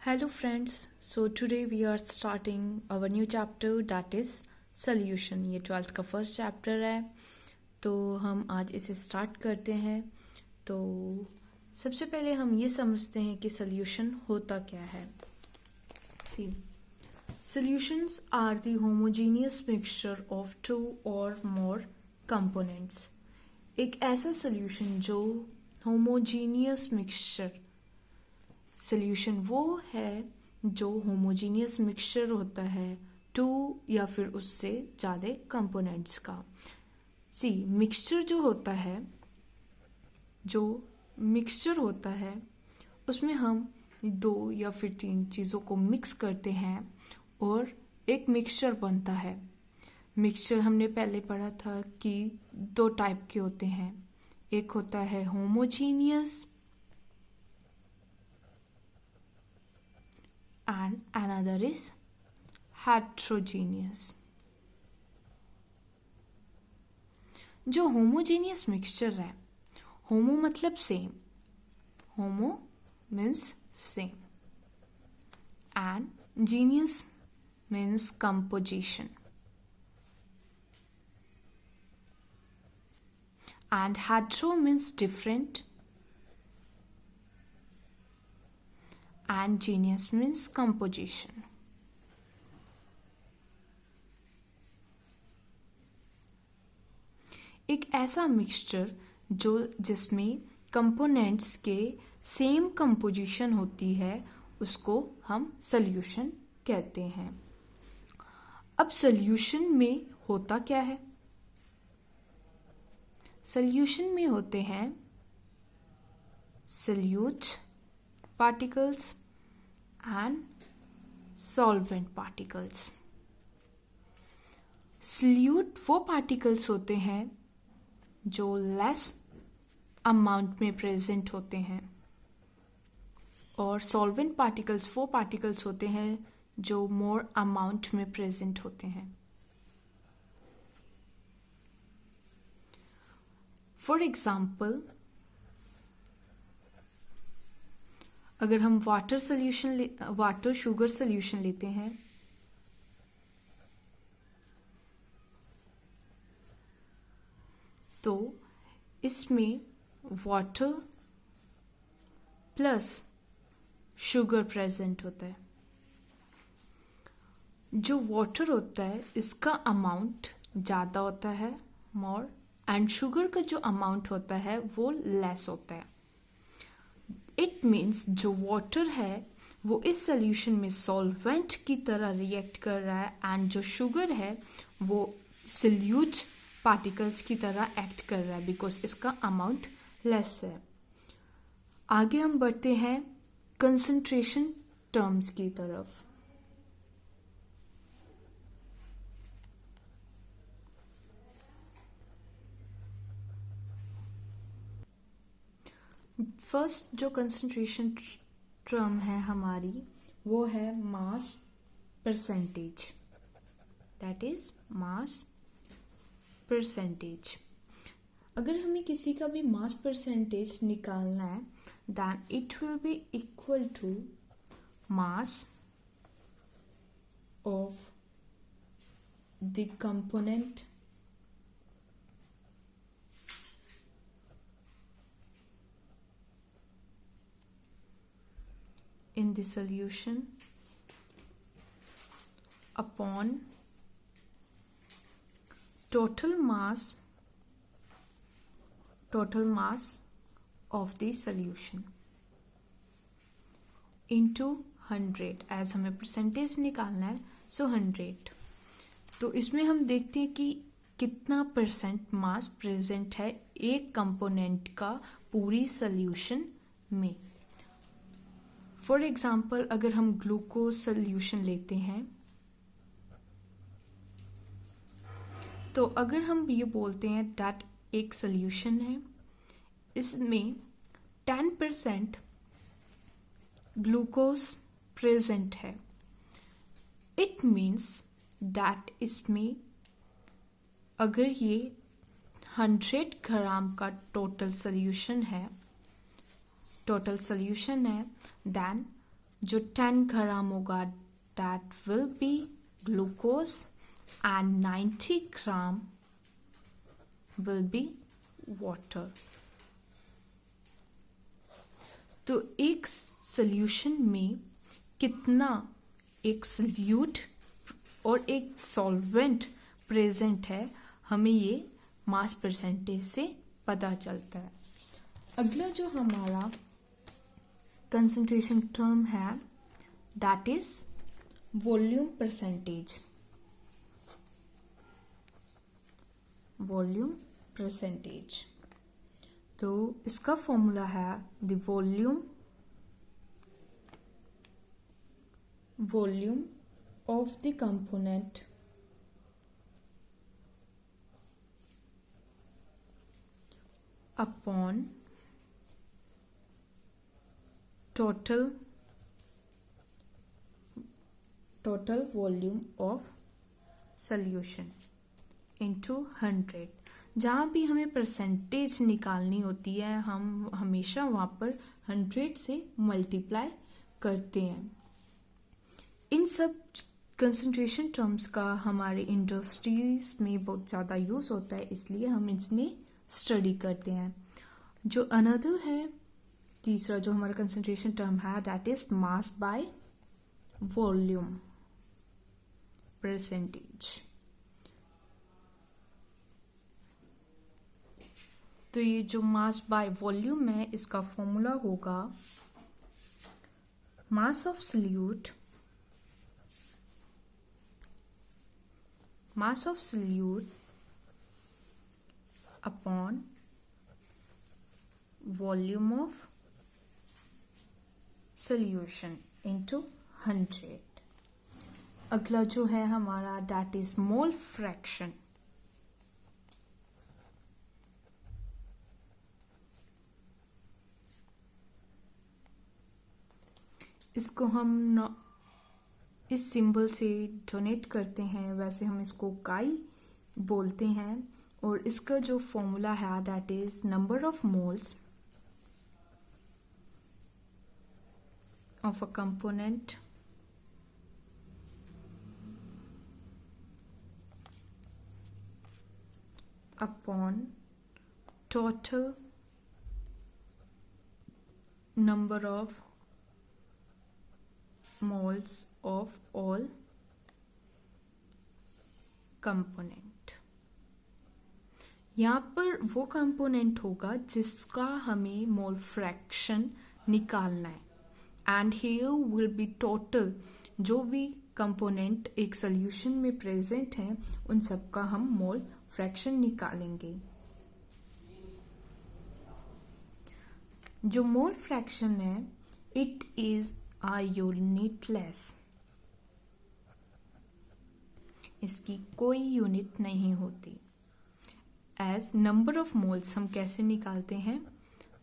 Hello friends, so today we are starting our new chapter that is solution। ये 12th का first chapter है, तो हम आज इसे स्टार्ट करते हैं। तो सबसे पहले हम ये समझते हैं कि सॉल्यूशन होता क्या है। See solutions are the homogeneous mixture of two और मोर कंपोनेंट्स। एक ऐसा सॉल्यूशन जो होमोजेनियस मिक्सचर, सॉल्यूशन वो है जो होमोजेनियस मिक्सचर होता है टू या फिर उससे ज़्यादा कंपोनेंट्स का। सी मिक्सचर जो मिक्सचर होता है उसमें हम दो या फिर तीन चीज़ों को मिक्स करते हैं और एक मिक्सचर बनता है। मिक्सचर हमने पहले पढ़ा था कि दो टाइप के होते हैं, एक होता है homogeneous and another is heterogeneous। जो होमोजेनियस मिक्सचर है, होमो मतलब same, homo means same and genius means composition and hetero means different and genius means composition। एक ऐसा मिक्सचर जिसमें कंपोनेंट्स के सेम कंपोजिशन होती है उसको हम सॉल्यूशन कहते हैं। अब सॉल्यूशन में होता क्या है? सॉल्यूशन में होते हैं solute particles and solvent particles। solute वो पार्टिकल्स होते हैं जो लेस अमाउंट में प्रेजेंट होते हैं और सॉल्वेंट पार्टिकल्स वो पार्टिकल्स होते हैं जो मोर अमाउंट में प्रेजेंट होते हैं। फॉर एग्जाम्पल, अगर हम वाटर शुगर सोल्यूशन लेते हैं तो इसमें वाटर प्लस शुगर प्रेजेंट होता है। जो वाटर होता है इसका अमाउंट ज़्यादा होता है, मोर, एंड शुगर का जो अमाउंट होता है वो लेस होता है। इट मीन्स जो वाटर है वो इस सॉल्यूशन में सॉल्वेंट की तरह रिएक्ट कर रहा है एंड जो शुगर है वो सोल्यूट पार्टिकल्स की तरह एक्ट कर रहा है बिकॉज इसका अमाउंट लेस है। आगे हम बढ़ते हैं कंसंट्रेशन टर्म्स की तरफ। फर्स्ट जो कंसंट्रेशन टर्म है हमारी वो है mass percentage, that is mass percentage. अगर हमें किसी का भी मास परसेंटेज निकालना है then it will be equal to mass of the component in the solution upon total mass of the solution into 100। As हमें परसेंटेज निकालना है सो 100। तो इसमें हम देखते हैं कि कितना परसेंट मास प्रेजेंट है एक कंपोनेंट का पूरी सॉल्यूशन में। फॉर एग्जाम्पल, अगर हम ग्लूकोज सोल्यूशन लेते हैं तो अगर हम ये बोलते हैं दैट एक सोल्यूशन है, इसमें 10% ग्लूकोज प्रेजेंट है, इट मीन्स दैट इसमें अगर ये 100 ग्राम का टोटल सोल्यूशन है देन जो 10 ग्राम होगा that will be glucose and 90 gram will be water. तो एक सॉल्यूशन में कितना एक सॉल्यूट और एक सॉल्वेंट प्रेजेंट है, हमें ये मास परसेंटेज से पता चलता है. अगला जो हमारा कंसंट्रेशन टर्म है that is volume percentage. Volume percentage, तो इसका फॉर्मूला है the volume of the component upon total volume of solution into 100. जहाँ भी हमें परसेंटेज निकालनी होती है हम हमेशा वहाँ पर 100 से मल्टीप्लाई करते हैं. इन सब कंसंट्रेशन टर्म्स का हमारे इंडस्ट्रीज में बहुत ज़्यादा यूज़ होता है, इसलिए हम इसमें स्टडी करते हैं. जो अनदर है तीसरा जो हमारा कंसंट्रेशन टर्म है that is mass by volume percentage. तो ये जो मास बाय वॉल्यूम है इसका फॉर्मूला होगा mass of solute upon volume of solution into 100. अगला जो है हमारा दैट इज मोल फ्रैक्शन. इसको हम इस सिंबल से डोनेट करते हैं, वैसे हम इसको काई बोलते हैं. और इसका जो फॉर्मूला है that is number of moles of a component upon total number of moles of all component. यहाँ पर वो कंपोनेंट होगा जिसका हमें मोल फ्रैक्शन निकालना है. And here will be total जो भी कंपोनेंट एक सॉल्यूशन में प्रेजेंट हैं उन सब का हम मोल फ्रैक्शन निकालेंगे. जो मोल फ्रैक्शन है इट इज are unitless. इसकी कोई यूनिट नहीं होती. एज नंबर ऑफ मोल्स हम कैसे निकालते हैं?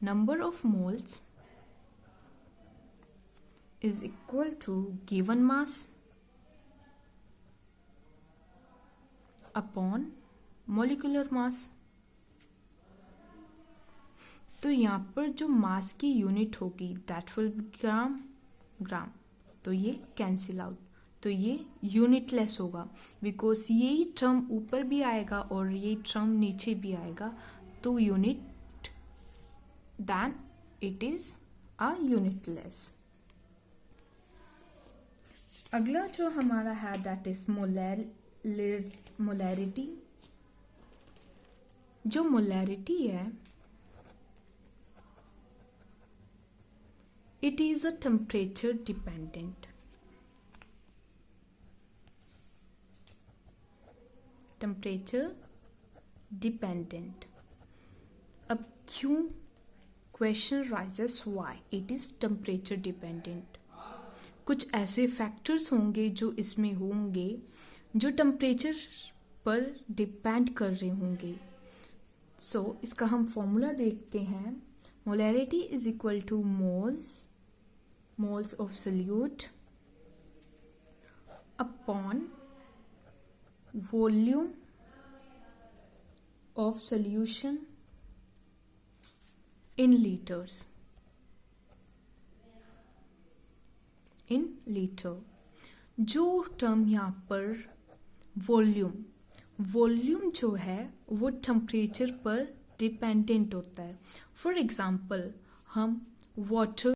Number of moles is equal to given mass upon molecular mass. तो यहाँ पर जो मास की यूनिट होगी दैट विल बी ग्राम. तो ये कैंसिल आउट, तो ये यूनिटलेस होगा बिकॉज यही टर्म ऊपर भी आएगा और ये टर्म नीचे भी आएगा. तो unit then it is a unitless. अगला जो हमारा है दैट इज मोलैरिटी. जो मोलैरिटी है it is a temperature dependent. अब क्यों question raises why it is temperature dependent? कुछ ऐसे फैक्टर्स होंगे जो इसमें होंगे जो टेम्परेचर पर डिपेंड कर रहे होंगे. सो इसका हम फॉर्मूला देखते हैं. Molarity is equal to moles of solute upon volume of solution in liters. in liter। जो टर्म यहाँ पर वॉल्यूम जो है वो टेम्परेचर पर डिपेंडेंट होता है। फॉर एग्जाम्पल हम वाटर